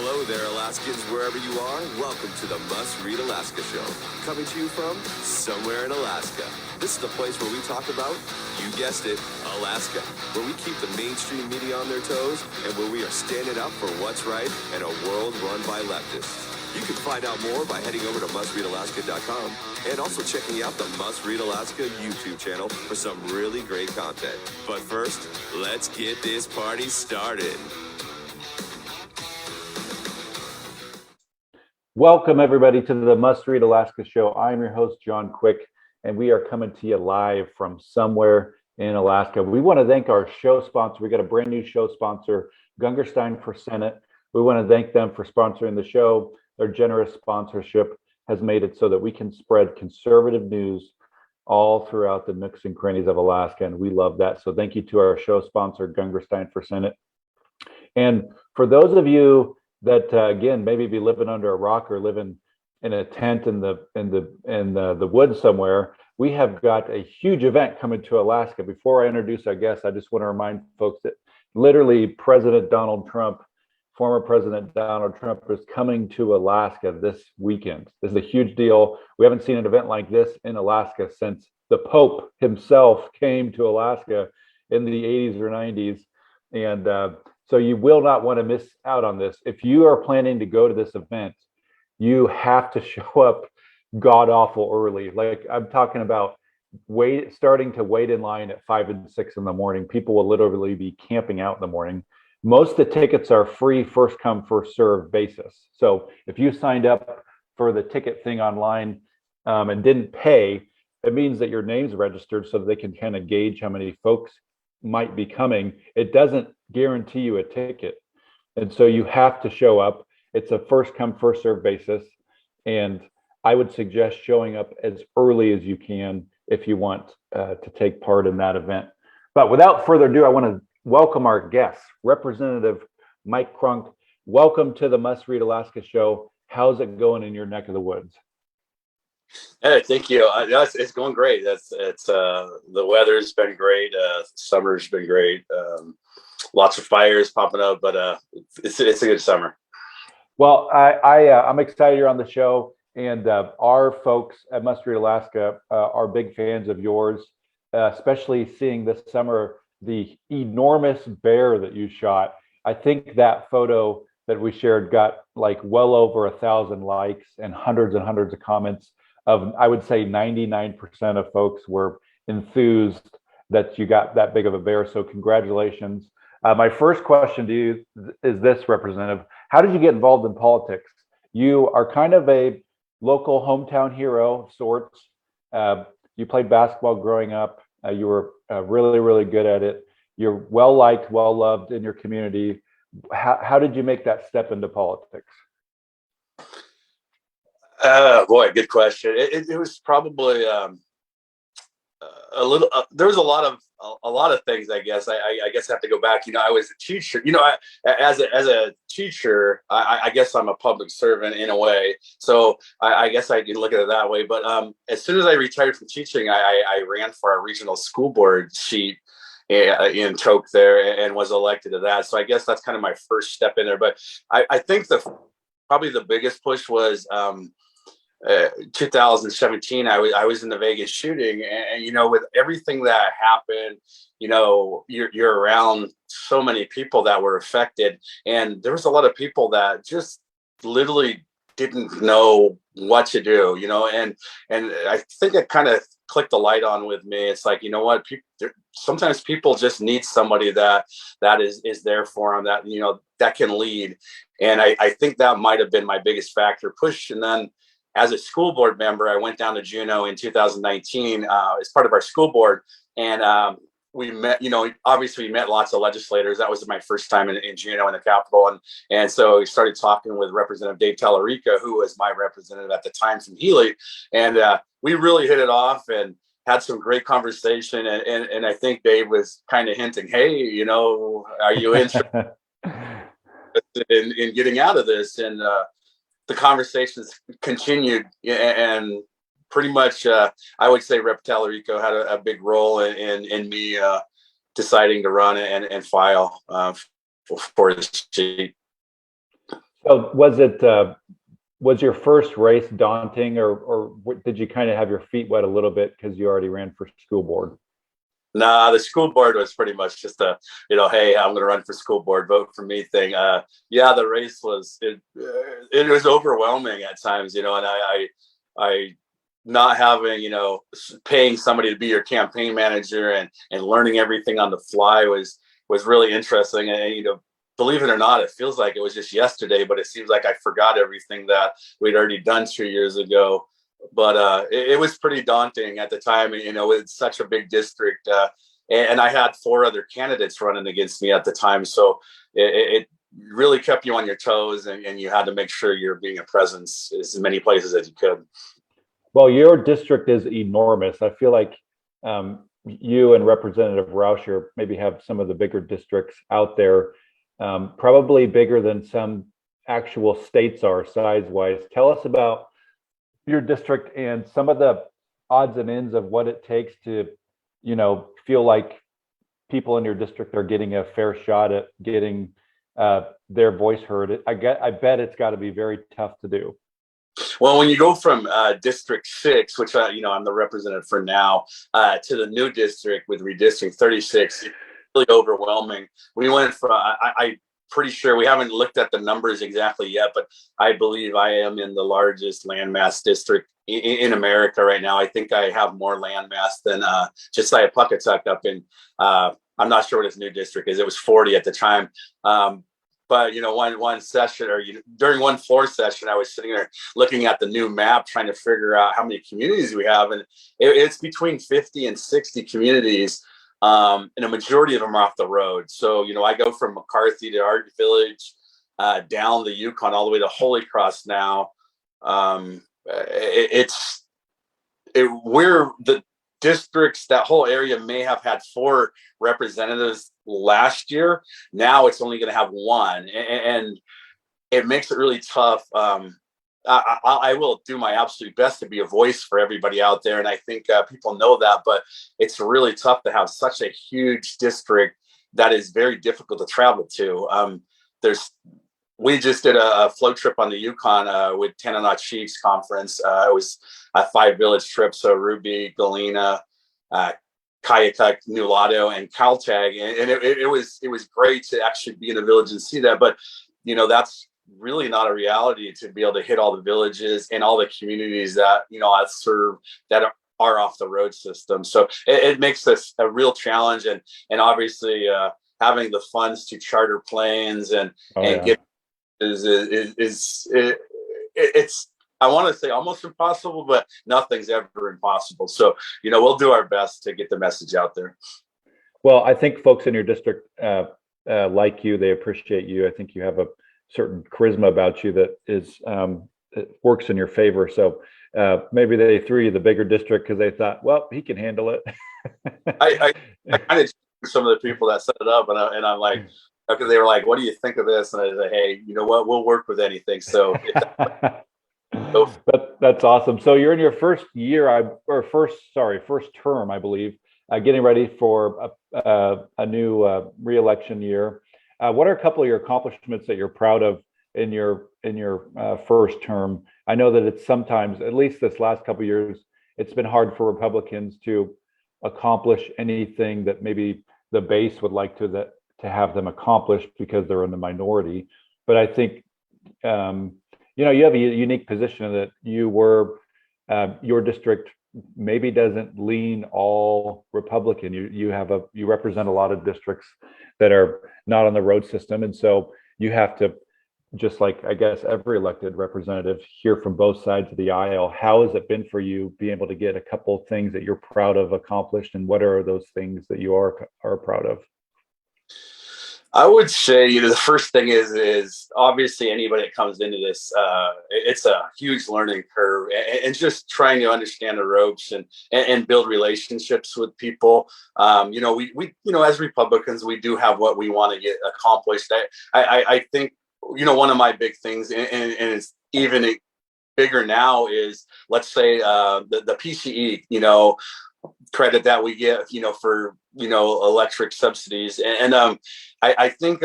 Hello there, Alaskans, wherever you are. Welcome to the Must Read Alaska Show. Coming to you from somewhere in Alaska. This is the place where we talk about, you guessed it, Alaska. Where we keep the mainstream media on their toes and where we are standing up for what's right in a world run by leftists. You can find out more by heading over to mustreadalaska.com and also checking out the Must Read Alaska YouTube channel for some really great content. But first, let's get this party started. Welcome, everybody, to the Must Read Alaska Show. I'm your host, John Quick, and we are coming to you live from somewhere in Alaska. We want to thank our show sponsor. We got a brand new show sponsor, Gungerstein for Senate. We want to thank them for sponsoring the show. Their generous sponsorship has made it so that we can spread conservative news all throughout the nooks and crannies of Alaska, and we love that. So thank you to our show sponsor, Gungerstein for Senate. And for those of you that again maybe be living under a rock or living in a tent in the woods somewhere, we have got a huge event coming to Alaska. Before I introduce our guests, I just want to remind folks that literally former President Donald Trump is coming to Alaska this weekend. This is a huge deal. We haven't seen an event like this in Alaska since the Pope himself came to Alaska in the 80s or 90s. And so you will not want to miss out on this. If you are planning to go to this event, you have to show up god awful early. Like, I'm talking about starting to wait in line at 5 and 6 in the morning. People will literally be camping out in the morning. Most of the tickets are free, first come, first serve basis. So if you signed up for the ticket thing online and didn't pay, it means that your name's registered so that they can kind of gauge how many folks might be coming. It doesn't guarantee you a ticket. And so you have to show up. It's a first come, first serve basis. And I would suggest showing up as early as you can if you want to take part in that event. But without further ado, I want to welcome our guests, Representative Mike Cronk. Welcome to the Must Read Alaska Show. How's it going in your neck of the woods? Hey, thank you. It's going great. The weather's been great. Summer's been great. Lots of fires popping up, but it's a good summer. Well, I'm excited you're on the show, and our folks at Must Read Alaska are big fans of yours, especially seeing this summer the enormous bear that you shot. I think that photo that we shared got like well over 1,000 likes and hundreds of comments. I would say 99% of folks were enthused that you got that big of a bear. So congratulations. My first question to you is this, Representative. How did you get involved in politics? You are kind of a local hometown hero of sorts. You played basketball growing up. You were really, really good at it. You're well liked, well loved in your community. How did you make that step into politics? Boy, good question. It was probably a little. There was a lot of things. I guess I guess I have to go back. I was a teacher. As a teacher, I guess I'm a public servant in a way. So I guess I can look at it that way. But as soon as I retired from teaching, I ran for a regional school board seat in Tok there and was elected to that. So I guess that's kind of my first step in there. But I think probably the biggest push was 2017. I was in the Vegas shooting, and with everything that happened, you're around so many people that were affected, and there was a lot of people that just literally didn't know what to do, and I think it kind of clicked the light on with me. It's like, what, sometimes people just need somebody that is there for them, that that can lead. And I think that might have been my biggest factor push. And then as a school board member, I went down to Juneau in 2019 as part of our school board. And we met, obviously we met lots of legislators. That was my first time in Juneau in the Capitol. And so we started talking with Representative Dave Tallarica, who was my representative at the time from Healy. And we really hit it off and had some great conversation. And I think Dave was kind of hinting, hey, are you interested in getting out of this? And the conversations continued, and pretty much, I would say Rep. Tallarico had a big role in me deciding to run and file for the seat. So was your first race daunting, or did you kind of have your feet wet a little bit because you already ran for school board? Nah, the school board was pretty much just a, hey, I'm going to run for school board, vote for me thing. Yeah, the race it was overwhelming at times, and I not having, paying somebody to be your campaign manager and learning everything on the fly was really interesting. And, believe it or not, it feels like it was just yesterday, but it seems like I forgot everything that we'd already done 2 years ago. But it was pretty daunting at the time. It's such a big district. And I had 4 other candidates running against me at the time. So it really kept you on your toes, and you had to make sure you're being a presence as many places as you could. Well, your district is enormous. I feel like you and Representative Rauscher maybe have some of the bigger districts out there, probably bigger than some actual states are size-wise. Tell us about your district and some of the odds and ends of what it takes to, feel like people in your district are getting a fair shot at getting their voice heard. I bet it's got to be very tough to do. Well, when you go from District 6, which I'm the representative for now, to the new district with redistricting 36, it's really overwhelming. We went from I pretty sure, we haven't looked at the numbers exactly yet, but I believe I am in the largest landmass district in America right now. I think I have more landmass than just Pawcatuck up in, I'm not sure what his new district is. It was 40 at the time. But one session, or during one floor session, I was sitting there looking at the new map, trying to figure out how many communities we have, and it's between 50 and 60 communities, and a majority of them are off the road. So I go from McCarthy to Art Village, down the Yukon, all the way to Holy Cross now. We're the districts, that whole area may have had 4 representatives last year. Now it's only going to have 1, and it makes it really tough. I will do my absolute best to be a voice for everybody out there, and I think people know that, but it's really tough to have such a huge district that is very difficult to travel to. We just did a float trip on the Yukon with Tanana Chiefs Conference. It was a 5-village trip, so Ruby, Galena, Kayakuk, Nulato, and Caltag, and it was great to actually be in a village and see that. But that's really not a reality, to be able to hit all the villages and all the communities that I serve that are off the road system. So it makes this a real challenge, and obviously having the funds to charter planes and get it's, I want to say, almost impossible, but nothing's ever impossible. So we'll do our best to get the message out there. Well, I think folks in your district like you. They appreciate you. I think you have a certain charisma about you that is it works in your favor. So maybe they threw you the bigger district because they thought, well, he can handle it. I kind of some of the people that set it up, and I'm like, because they were like, what do you think of this? And I said, hey, you know what? We'll work with anything. So that's awesome. So you're in your first year, first term, I believe, getting ready for a new re-election year. What are a couple of your accomplishments that you're proud of in your first term? I know that it's sometimes, at least this last couple of years, it's been hard for Republicans to accomplish anything that maybe the base would like to have them accomplish because they're in the minority. But I think you have a unique position that your district maybe doesn't lean all Republican. You represent a lot of districts that are not on the road system, and so you have to, just like I guess every elected representative, hear from both sides of the aisle. How has it been for you being able to get a couple of things that you're proud of accomplished, and what are those things that you are proud of? I would say, the first thing is obviously anybody that comes into this, it's a huge learning curve, and just trying to understand the ropes and build relationships with people. We as Republicans, we do have what we want to get accomplished. I think, one of my big things, and it's even bigger now, is, let's say, the PCE, credit that we get, for, electric subsidies. And I think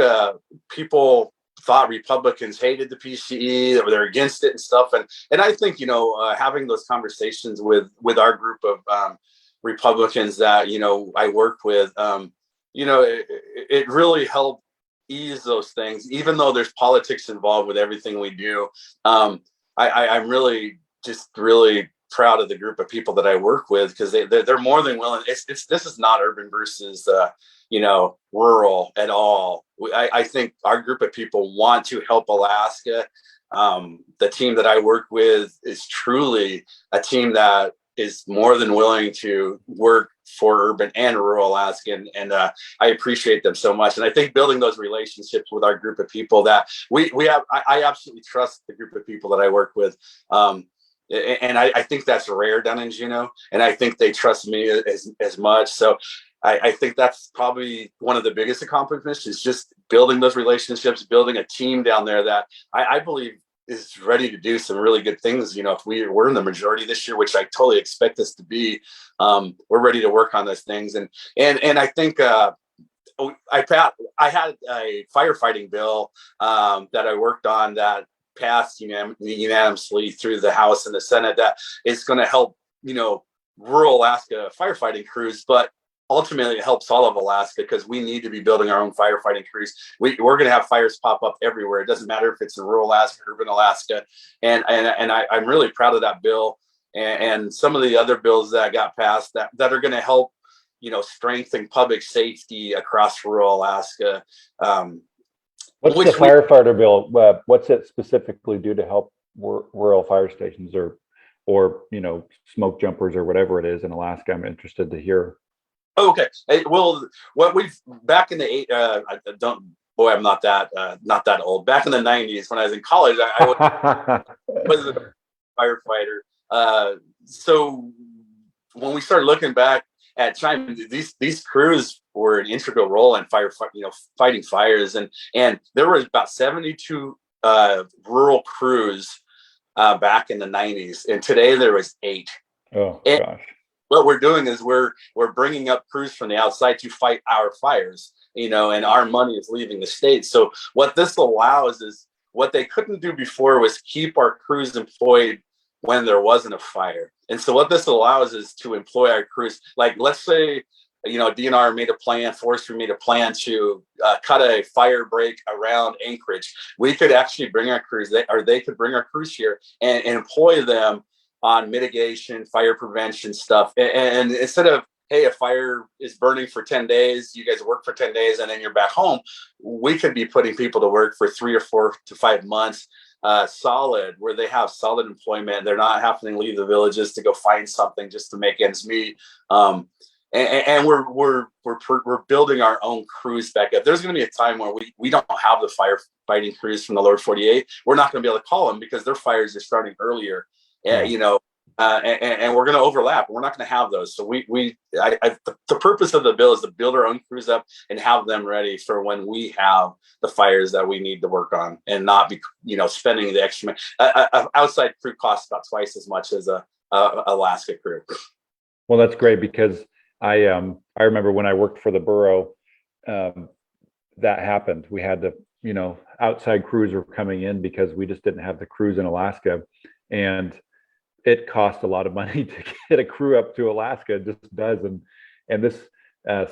people thought Republicans hated the PCE, or they're against it and stuff. And I think, having those conversations with our group of Republicans that, I work with, it really helped ease those things, even though there's politics involved with everything we do. I'm really proud of the group of people that I work with, because they're more than willing. This is not urban versus rural at all. I think our group of people want to help Alaska. The team that I work with is truly a team that is more than willing to work for urban and rural Alaska, and I appreciate them so much. And I think building those relationships with our group of people that we have, I absolutely trust the group of people that I work with. And I think that's rare down in Juneau, and I think they trust me as much. So I think that's probably one of the biggest accomplishments, is just building those relationships, building a team down there that I believe is ready to do some really good things. If we're in the majority this year, which I totally expect us to be, we're ready to work on those things. And I think I had a firefighting bill that I worked on that passed unanimously through the House and the Senate, that is going to help, rural Alaska firefighting crews, but ultimately it helps all of Alaska, because we need to be building our own firefighting crews. We're going to have fires pop up everywhere. It doesn't matter if it's in rural Alaska, urban Alaska. And I'm really proud of that bill, and some of the other bills that got passed that are going to help, strengthen public safety across rural Alaska. What's the firefighter bill? What's it specifically do to help rural fire stations or smoke jumpers or whatever it is in Alaska? I'm interested to hear. Okay. Well, what we've back in the I'm not that old. Back in the 90s, when I was in college, I was a firefighter. So when we started looking back at time, these crews were an integral role in fighting fires, and there was about 72 rural crews back in the 90s, and today there was 8. Oh gosh. What we're doing is we're bringing up crews from the outside to fight our fires, and our money is leaving the state. So what this allows is, what they couldn't do before was keep our crews employed when there wasn't a fire. And so what this allows is to employ our crews. Like, let's say, DNR made a plan, forestry made a plan to cut a fire break around Anchorage. We could actually bring our crews, they could bring our crews here and employ them on mitigation, fire prevention stuff. And instead of, hey, a fire is burning for 10 days, you guys work for 10 days and then you're back home, we could be putting people to work for 3 or 4 to 5 months solid, where they have solid employment. They're not having to leave the villages to go find something just to make ends meet. And we're building our own crews back up. There's going to be a time where we don't have the firefighting crews from the lower 48. We're not going to be able to call them because their fires are starting earlier. And we're going to overlap. We're not going to have those. So the purpose of the bill is to build our own crews up and have them ready for when we have the fires that we need to work on, and not be, spending the extra. Outside crew costs about twice as much as a Alaska crew. Well, that's great, because I remember when I worked for the borough, that happened. We had to, outside crews were coming in because we just didn't have the crews in Alaska, and it cost a lot of money to get a crew up to Alaska. It just does. And this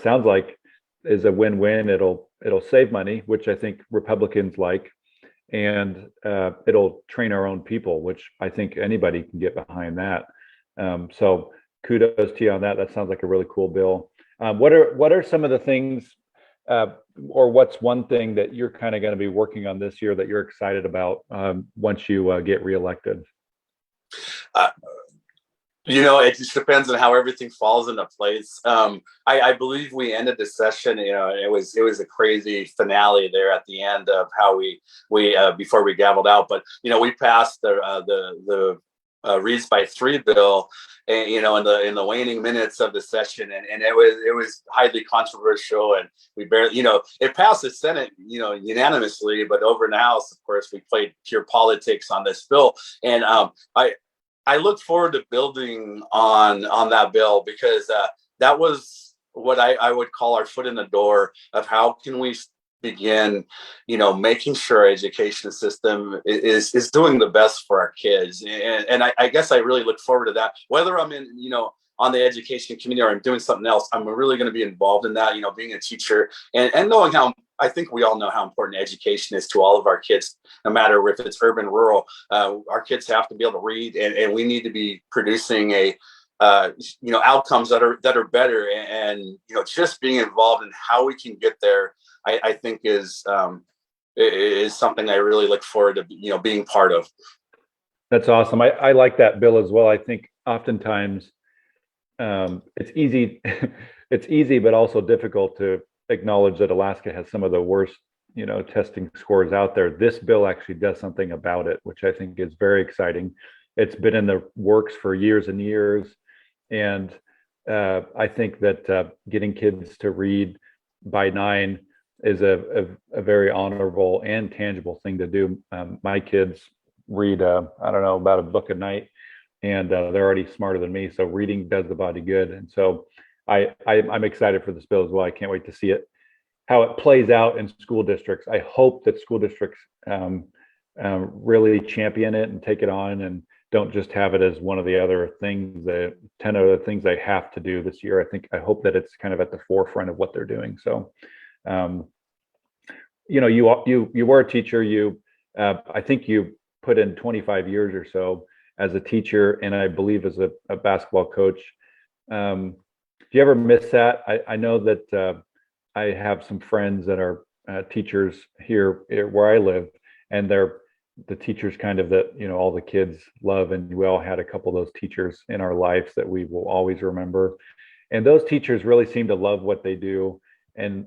sounds like is a win-win. It'll save money, which I think Republicans like, and it'll train our own people, which I think anybody can get behind that. So kudos to you on that. That sounds like a really cool bill. What are some of the things, or what's one thing that you're kind of going to be working on this year that you're excited about once you get reelected? It just depends on how everything falls into place. I believe we ended the session. It was a crazy finale there at the end of how we before we gavelled out. But we passed the reads by 3 bill, and in the waning minutes of the session, and it was highly controversial, and we barely, it passed the Senate, unanimously, but over in the House, of course, we played pure politics on this bill, and I look forward to building on that bill, because that was what I would call our foot in the door of how can we begin, making sure our education system is doing the best for our kids. And I guess I really look forward to that. Whether I'm in, on the education community or I'm doing something else, I'm really going to be involved in that, being a teacher and knowing how, I think we all know how important education is to all of our kids, no matter if it's urban, rural. Our kids have to be able to read, and we need to be producing outcomes that are better. And just being involved in how we can get there, I think is something I really look forward to, being part of. That's awesome. I like that, Bill, as well. I think oftentimes it's easy, it's easy, but also difficult to acknowledge that Alaska has some of the worst, testing scores out there. This bill actually does something about it, which I think is very exciting. It's been in the works for years and years. And I think that getting kids to read by 9 is a very honorable and tangible thing to do. My kids read, I don't know, about a book a night, and they're already smarter than me. So reading does the body good. And so I'm excited for this bill as well. I can't wait to see how it plays out in school districts. I hope that school districts really champion it and take it on, and don't just have it as one of the other things, the 10 other things they have to do this year. I hope that it's kind of at the forefront of what they're doing. So, you were a teacher. I think you put in 25 years or so as a teacher, and I believe as a basketball coach. Do you ever miss that? I know that I have some friends that are teachers here where I live, and they're the teachers kind of that, all the kids love. And we all had a couple of those teachers in our lives that we will always remember. And those teachers really seem to love what they do. And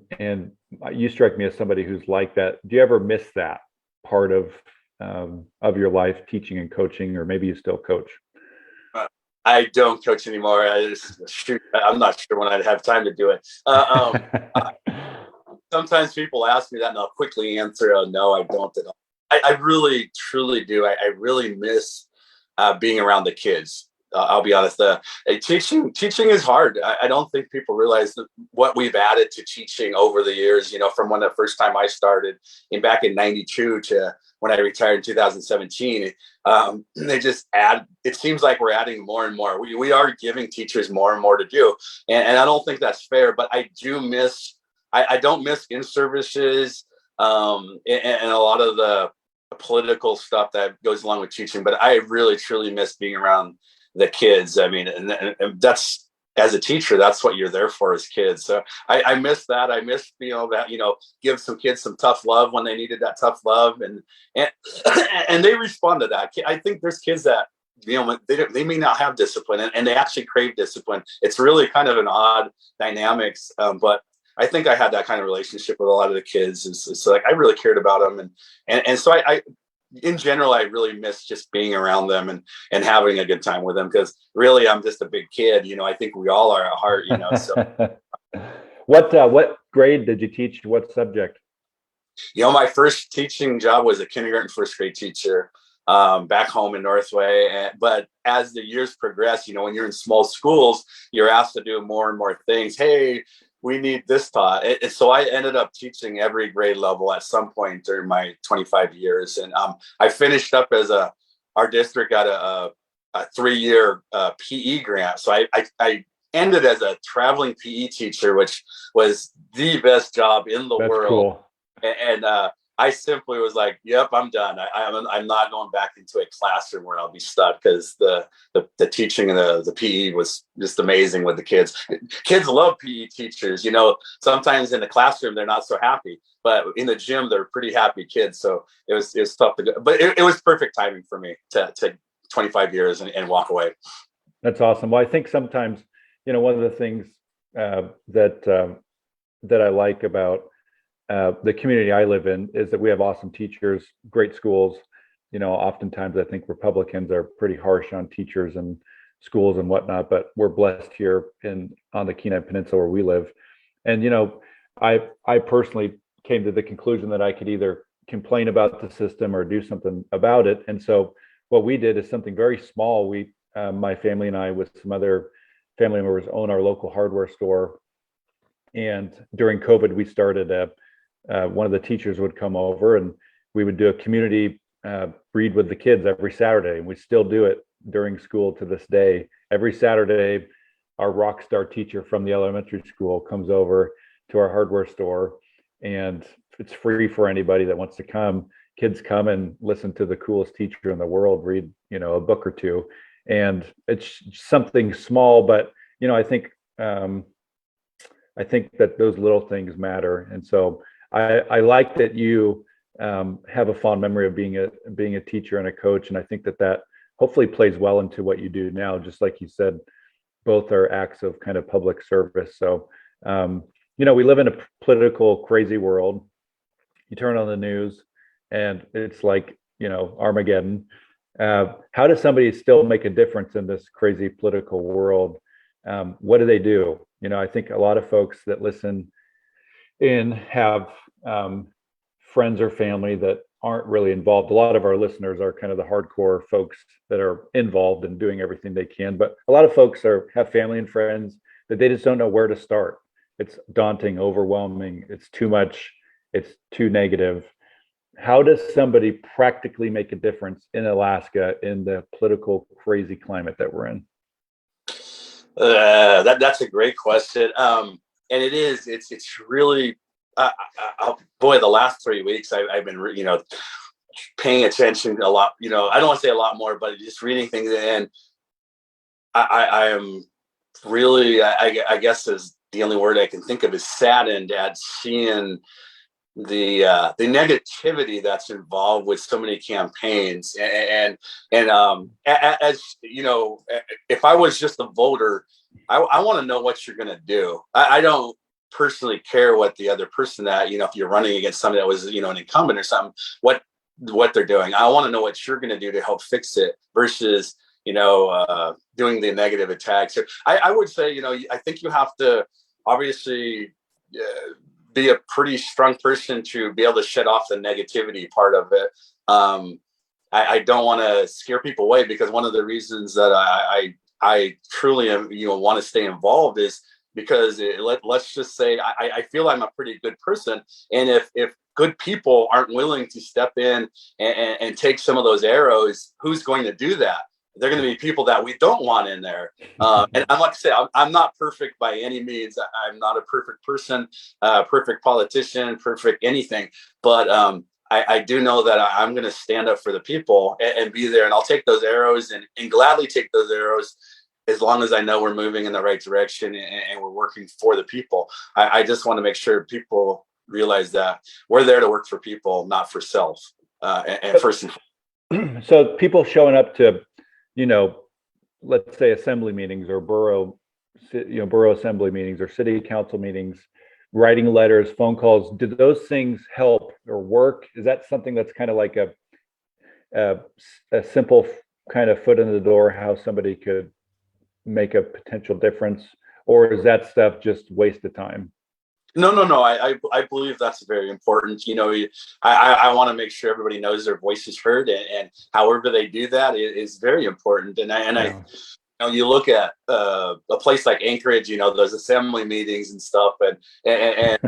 you strike me as somebody who's like that. Do you ever miss that part of your life, teaching and coaching, or maybe you still coach? I don't coach anymore. I'm not sure when I'd have time to do it. Sometimes people ask me that, and I'll quickly answer, no, I don't at all. I really, truly do. I really miss being around the kids. I'll be honest. Teaching is hard. I don't think people realize what we've added to teaching over the years. From when the first time I started back in '92 to when I retired in 2017. They just add. It seems like we're adding more and more. We are giving teachers more and more to do, and I don't think that's fair. But I do miss. I don't miss in services and a lot of the political stuff that goes along with teaching. But I really, truly miss being around the kids. I mean, and that's, as a teacher, that's what you're there for, as kids. So I miss that. I miss being able to, give some kids some tough love when they needed that tough love, and they respond to that. I think there's kids that, they may not have discipline, and they actually crave discipline. It's really kind of an odd dynamics, but I think I had that kind of relationship with a lot of the kids. It's like I really cared about them, and so I in general, I really miss just being around them and having a good time with them, because really I'm just a big kid. I think we all are at heart, so. What grade did you teach? What subject? My first teaching job was a kindergarten, first grade teacher back home in Northway. But as the years progress, when you're in small schools, you're asked to do more and more things. Hey, we need this taught. And so I ended up teaching every grade level at some point during my 25 years. And I finished up as our district got a 3-year PE grant. So I ended as a traveling PE teacher, which was the best job in the world. Cool. And I simply was like, yep, I'm done. I'm not going back into a classroom where I'll be stuck, because the teaching and the PE was just amazing with the kids. Kids love PE teachers. Sometimes in the classroom, they're not so happy, but in the gym, they're pretty happy kids. So it was tough to go, but it was perfect timing for me to 25 years and walk away. That's awesome. Well, I think sometimes, one of the things that I like about the community I live in is that we have awesome teachers, great schools. Oftentimes I think Republicans are pretty harsh on teachers and schools and whatnot, but we're blessed here on the Kenai Peninsula where we live. And I personally came to the conclusion that I could either complain about the system or do something about it. And so what we did is something very small. My family and I, with some other family members, own our local hardware store. And during COVID, we started one of the teachers would come over and we would do a community read with the kids every Saturday. And we still do it during school to this day. Every Saturday, our rock star teacher from the elementary school comes over to our hardware store, and it's free for anybody that wants to come. Kids come and listen to the coolest teacher in the world read, a book or two. And it's something small, but I think that those little things matter. And so I like that you have a fond memory of being a teacher and a coach. And I think that hopefully plays well into what you do now. Just like you said, both are acts of kind of public service. So, we live in a political, crazy world. You turn on the news and it's like, Armageddon. How does somebody still make a difference in this crazy political world? What do they do? I think a lot of folks that listen in have friends or family that aren't really involved. A lot of our listeners are kind of the hardcore folks that are involved and doing everything they can. But a lot of folks have family and friends that they just don't know where to start. It's daunting, overwhelming. It's too much. It's too negative. How does somebody practically make a difference in Alaska in the political crazy climate that we're in? That's a great question. And it's really, boy, the last 3 weeks I've been, paying attention a lot, I don't want to say a lot more, but just reading things. And I am really, I guess is the only word I can think of, is saddened at seeing the negativity that's involved with so many campaigns. And as if I was just a voter, I want to know what you're going to do. I don't personally care what the other person that, if you're running against somebody that was, an incumbent or something, what they're doing. I want to know what you're going to do to help fix it versus, doing the negative attacks. I would say, I think you have to obviously be a pretty strong person to be able to shut off the negativity part of it. I don't want to scare people away, because one of the reasons that I truly want to stay involved is because let's just say I feel I'm a pretty good person, and if good people aren't willing to step in and take some of those arrows, who's going to do that? They're going to be people that we don't want in there. And I'm like I say, I'm not perfect by any means. I'm not a perfect person, perfect politician, perfect anything. But I do know that I'm going to stand up for the people and be there. And I'll take those arrows and gladly take those arrows, as long as I know we're moving in the right direction and we're working for the people. I just want to make sure people realize that we're there to work for people, not for self. And first and foremost. So people showing up to, let's say assembly meetings or borough assembly meetings or city council meetings, writing letters, phone calls, do those things help or work? Is that something that's kind of like a simple kind of foot in the door, how somebody could make a potential difference? Or is that stuff just waste of time? No. I believe that's very important. I want to make sure everybody knows their voice is heard, and however they do that is very important. You look at a place like Anchorage, those assembly meetings and stuff, and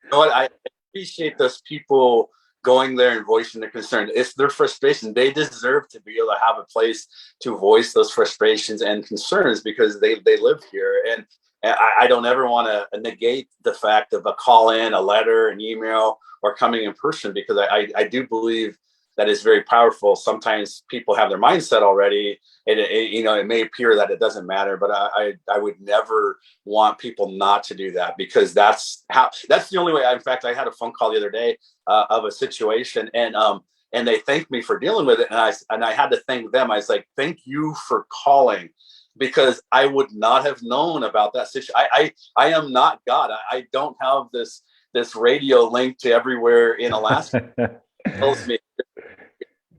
what I appreciate those people going there and voicing their concern. It's their frustration. They deserve to be able to have a place to voice those frustrations and concerns, because they live here. And I don't ever want to negate the fact of a call in, a letter, an email, or coming in person, because I do believe that is very powerful. Sometimes people have their mindset already, and it may appear that it doesn't matter, but I would never want people not to do that, because that's the only way. In fact, I had a phone call the other day of a situation, and they thanked me for dealing with it, and I had to thank them. I was like, thank you for calling, because I would not have known about that situation. I am not God. I don't have this radio link to everywhere in Alaska. Tells me,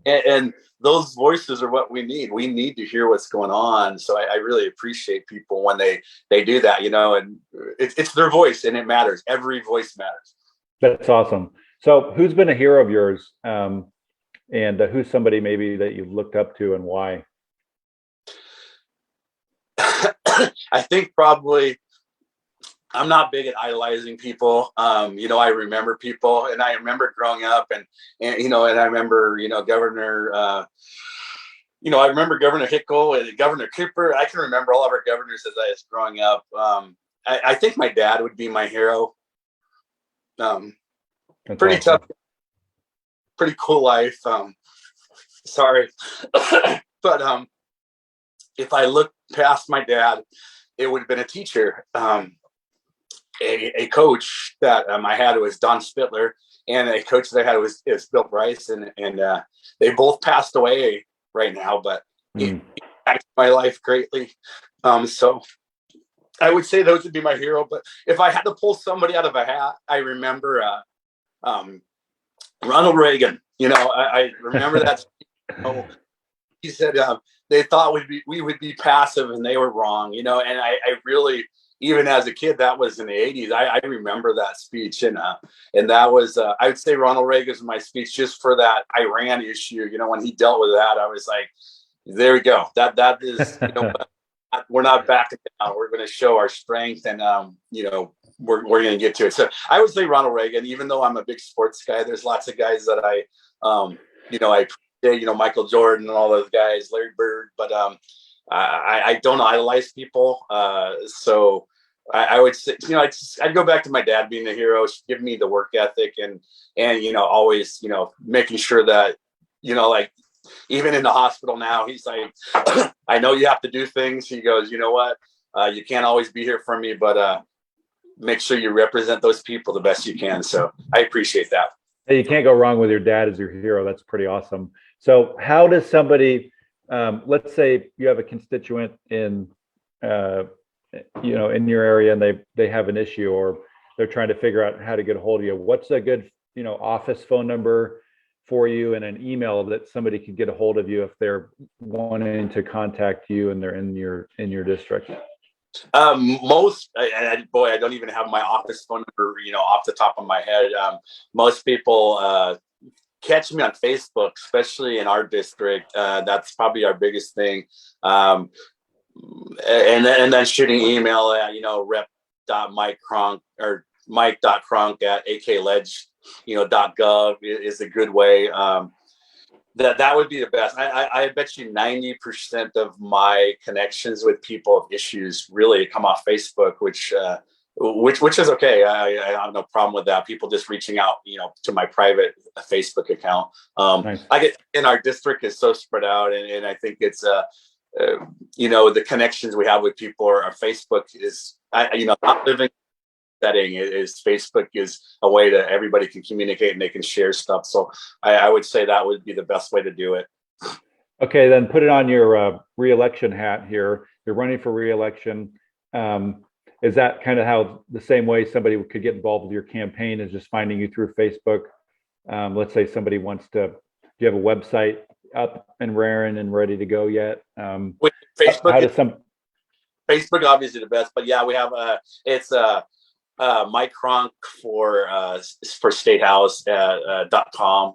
and those voices are what we need. We need to hear what's going on. So I really appreciate people when they do that, and it's their voice, and it matters. Every voice matters. That's awesome. So who's been a hero of yours, and who's somebody maybe that you've looked up to, and why? I think probably I'm not big at idolizing people. I remember people, and I remember growing up, and I remember, Governor, I remember Governor Hickle and Governor Cooper. I can remember all of our governors as I was growing up. I think my dad would be my hero. Pretty awesome. tough, pretty cool life. Sorry, but if I look past my dad, it would have been a teacher. A coach that I had was Don Spittler, and a coach that I had was Bill Bryce, and they both passed away right now, but it impacted my life greatly. So I would say those would be my hero. But if I had to pull somebody out of a hat, I remember Ronald Reagan. I remember that. He said they thought we would be passive, and they were wrong. And I really, even as a kid, that was in the 80s. I remember that speech, and that was I would say Ronald Reagan's my speech just for that Iran issue. When he dealt with that, I was like, there we go. That is, we're not backing down. We're going to show our strength, and we're going to get to it. So I would say Ronald Reagan. Even though I'm a big sports guy, there's lots of guys that I Michael Jordan and all those guys, Larry Bird, but I don't idolize people. So I would say, I'd go back to my dad being the hero, give me the work ethic, and always, making sure that, like, even in the hospital now, he's like, I know you have to do things. He goes, you know what? You can't always be here for me, but make sure you represent those people the best you can. So I appreciate that. Hey, you can't go wrong with your dad as your hero. That's pretty awesome. So how does somebody, let's say you have a constituent in, in your area, and they have an issue, or they're trying to figure out how to get a hold of you. What's a good, office phone number for you, and an email that somebody could get a hold of you if they're wanting to contact you and they're in your district? I don't even have my office phone number, off the top of my head. Most people catch me on Facebook, especially in our district. That's probably our biggest thing. And then shooting email at, rep.mike.cronk or mike.cronk@akledge.gov is a good way. That would be the best. I bet you 90% of my connections with people of issues really come off Facebook, which is okay. I have no problem with that. People just reaching out, to my private Facebook account. Nice. I get in our district is so spread out, and I think it's the connections we have with people are Facebook is not living setting is Facebook is a way that everybody can communicate and they can share stuff. So I would say that would be the best way to do it. Okay, then put it on your re-election hat here. You're running for re-election. Is that kind of how the same way somebody could get involved with your campaign is just finding you through Facebook? Let's say somebody wants to, do you have a website up and raring and ready to go yet? With Facebook, how does Facebook obviously the best, but yeah, we have it's Mike Cronk for statehouse.com.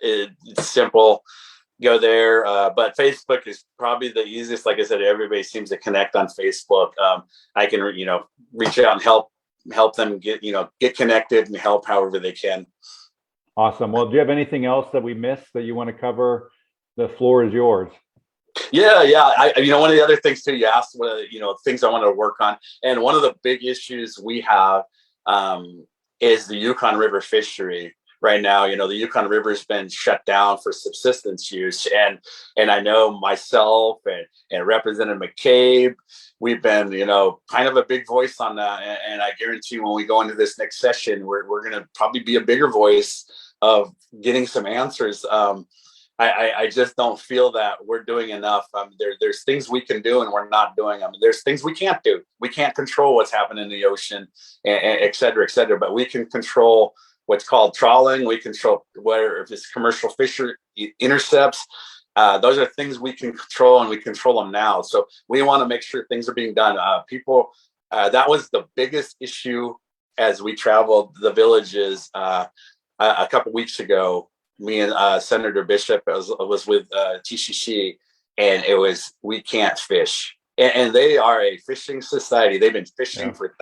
It's simple. Go there. But Facebook is probably the easiest. Like I said, everybody seems to connect on Facebook. I can, reach out and help them get connected and help however they can. Awesome. Well, do you have anything else that we missed that you want to cover? The floor is yours. Yeah. One of the other things too, you asked what, things I wanted to work on. And one of the big issues we have is the Yukon River fishery right now. The Yukon River has been shut down for subsistence use. And I know myself and Representative McCabe, we've been, kind of a big voice on that. And I guarantee when we go into this next session, we're going to probably be a bigger voice of getting some answers. I just don't feel that we're doing enough. There's things we can do and we're not doing them. There's things we can't do. We can't control what's happening in the ocean, and et cetera, et cetera. But we can control what's called trawling. We control if it's commercial fishery intercepts. Those are things we can control, and we control them now. So we want to make sure things are being done. That was the biggest issue as we traveled the villages a couple weeks ago. Me and Senator Bishop was with TCC, and it was, we can't fish. And they are a fishing society. They've been fishing for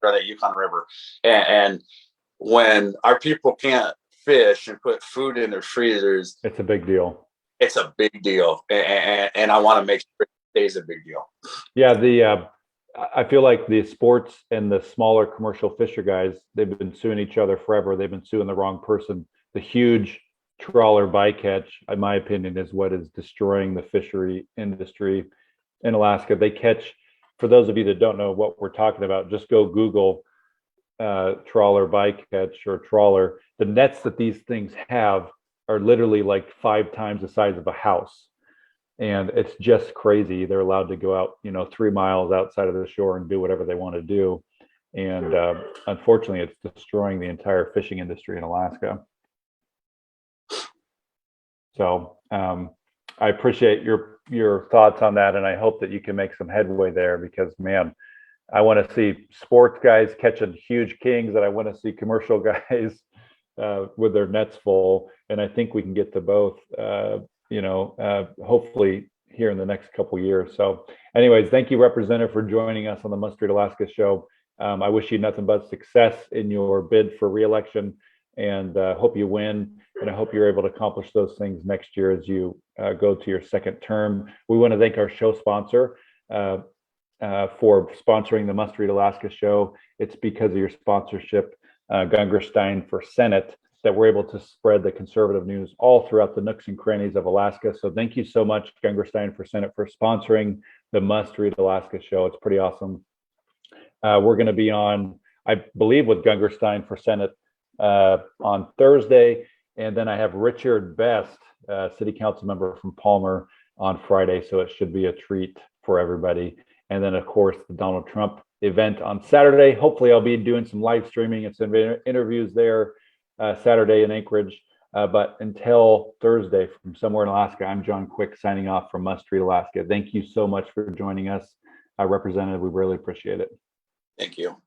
or the Yukon River. And when our people can't fish and put food in their freezers, it's a big deal. It's a big deal. And I want to make sure it stays a big deal. Yeah, I feel like the sports and the smaller commercial fisher guys, they've been suing each other forever. They've been suing the wrong person. The huge trawler bycatch, in my opinion, is what is destroying the fishery industry in Alaska. They catch, for those of you that don't know what we're talking about, just go Google trawler bycatch or trawler. The nets that these things have are literally like 5 times the size of a house. And it's just crazy. They're allowed to go out, 3 miles outside of the shore and do whatever they want to do. And unfortunately, it's destroying the entire fishing industry in Alaska. So I appreciate your thoughts on that, and I hope that you can make some headway there, because, man, I want to see sports guys catching huge kings, and I want to see commercial guys with their nets full. And I think we can get to both, hopefully here in the next couple of years. So anyways, thank you, Representative, for joining us on the Must Read Alaska show. I wish you nothing but success in your bid for re-election, and hope you win. And I hope you're able to accomplish those things next year as you go to your second term. We want to thank our show sponsor for sponsoring the Must Read Alaska show. It's because of your sponsorship, Gungerstein for Senate, that we're able to spread the conservative news all throughout the nooks and crannies of Alaska. So thank you so much, Gungerstein for Senate, for sponsoring the Must Read Alaska show. It's pretty awesome. We're going to be on, I believe, with Gungerstein for Senate on Thursday. And then I have Richard Best, city council member from Palmer, on Friday. So it should be a treat for everybody. And then, of course, the Donald Trump event on Saturday. Hopefully I'll be doing some live streaming and some interviews there Saturday in Anchorage. But until Thursday, from somewhere in Alaska, I'm John Quick signing off from Must Read Alaska. Thank you so much for joining us, Representative. We really appreciate it. Thank you.